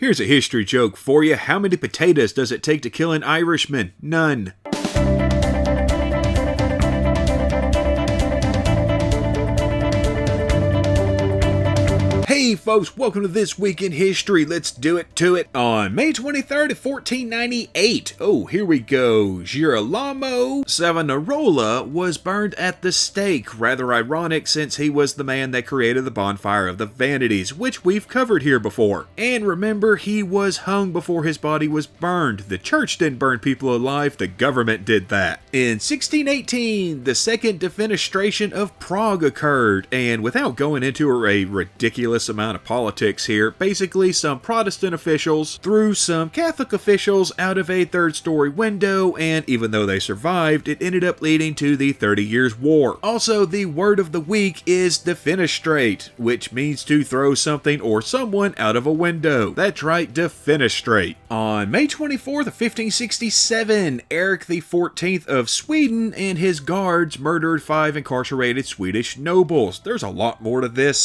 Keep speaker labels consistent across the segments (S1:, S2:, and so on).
S1: Here's a history joke for you. How many potatoes does it take to kill an Irishman? None. Hey folks, welcome to This Week in History. Let's do it to it. On May 23rd of 1498, here we go. Girolamo Savonarola was burned at the stake. Rather ironic since he was the man that created the bonfire of the vanities, which we've covered here before. And remember, he was hung before his body was burned. The church didn't burn people alive, the government did that. In 1618, the second defenestration of Prague occurred, and without going into a ridiculous amount of politics here, basically some Protestant officials threw some Catholic officials out of a third-story window, and even though they survived, it ended up leading to the 30 Years' War. Also, the word of the week is defenestrate, which means to throw something or someone out of a window. That's right, defenestrate. On May 24th of 1567, Eric XIV of Sweden and his guards murdered 5 incarcerated Swedish nobles. There's a lot more to this,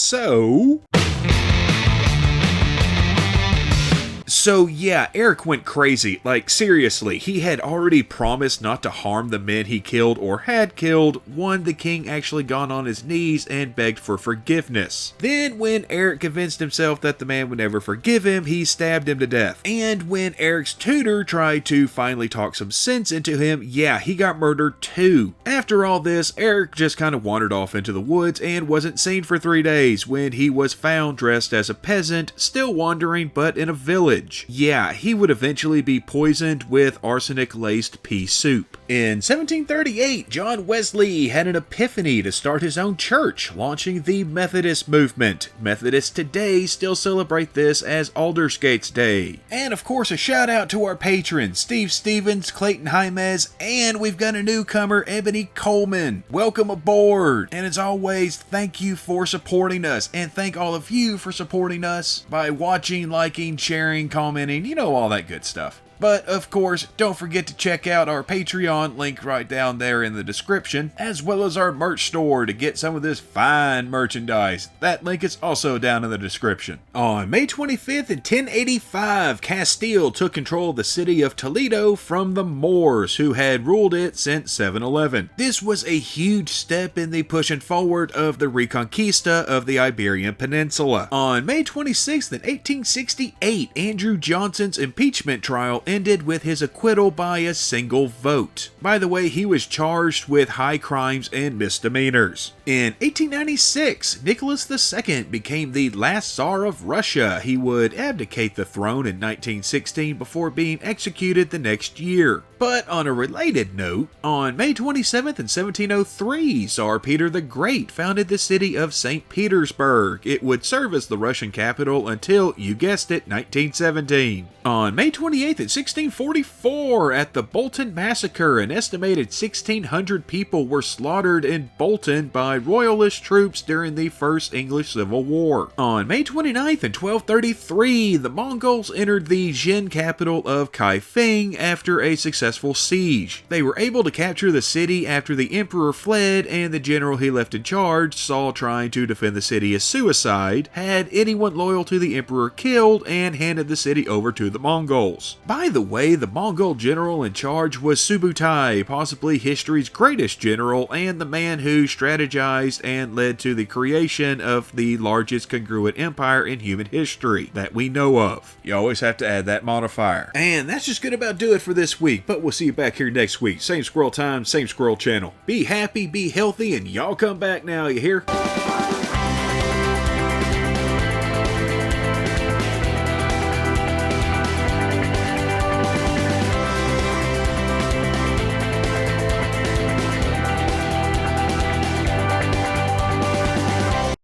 S1: So yeah, Eric went crazy. Like, seriously, he had already promised not to harm the men he killed or had killed. The king actually gone on his knees and begged for forgiveness. Then when Eric convinced himself that the man would never forgive him, he stabbed him to death. And when Eric's tutor tried to finally talk some sense into him, yeah, he got murdered too. After all this, Eric just kind of wandered off into the woods and wasn't seen for 3 days when he was found dressed as a peasant, still wandering but in a village. Yeah, he would eventually be poisoned with arsenic-laced pea soup. In 1738, John Wesley had an epiphany to start his own church, launching the Methodist movement. Methodists today still celebrate this as Aldersgates Day. And of course, a shout out to our patrons, Steve Stevens, Clayton Jaimez, and we've got a newcomer, Ebony Coleman. Welcome aboard! And as always, thank you for supporting us, and thank all of you for supporting us by watching, liking, sharing, commenting, all that good stuff. But, of course, don't forget to check out our Patreon, link right down there in the description, as well as our merch store to get some of this fine merchandise. That link is also down in the description. On May 25th in 1085, Castile took control of the city of Toledo from the Moors, who had ruled it since 711. This was a huge step in the pushing forward of the Reconquista of the Iberian Peninsula. On May 26th in 1868, Andrew Johnson's impeachment trial ended with his acquittal by a single vote. By the way, he was charged with high crimes and misdemeanors. In 1896, Nicholas II became the last Tsar of Russia. He would abdicate the throne in 1916 before being executed the next year. But on a related note, on May 27th in 1703, Tsar Peter the Great founded the city of St. Petersburg. It would serve as the Russian capital until, you guessed it, 1917. On May 28th in 1644, at the Bolton Massacre, an estimated 1,600 people were slaughtered in Bolton by Royalist troops during the First English Civil War. On May 29th in 1233, the Mongols entered the Jin capital of Kaifeng after a successful siege. They were able to capture the city after the emperor fled, and the general he left in charge saw trying to defend the city as suicide, had anyone loyal to the emperor killed, and handed the city over to the Mongols. By the way, the Mongol general in charge was Subutai, possibly history's greatest general, and the man who strategized and led to the creation of the largest congruent empire in human history that we know of. You always have to add that modifier. And that's just gonna about do it for this week, but we'll see you back here next week. Same squirrel time, same squirrel channel. Be happy, be healthy, and y'all come back now, you hear?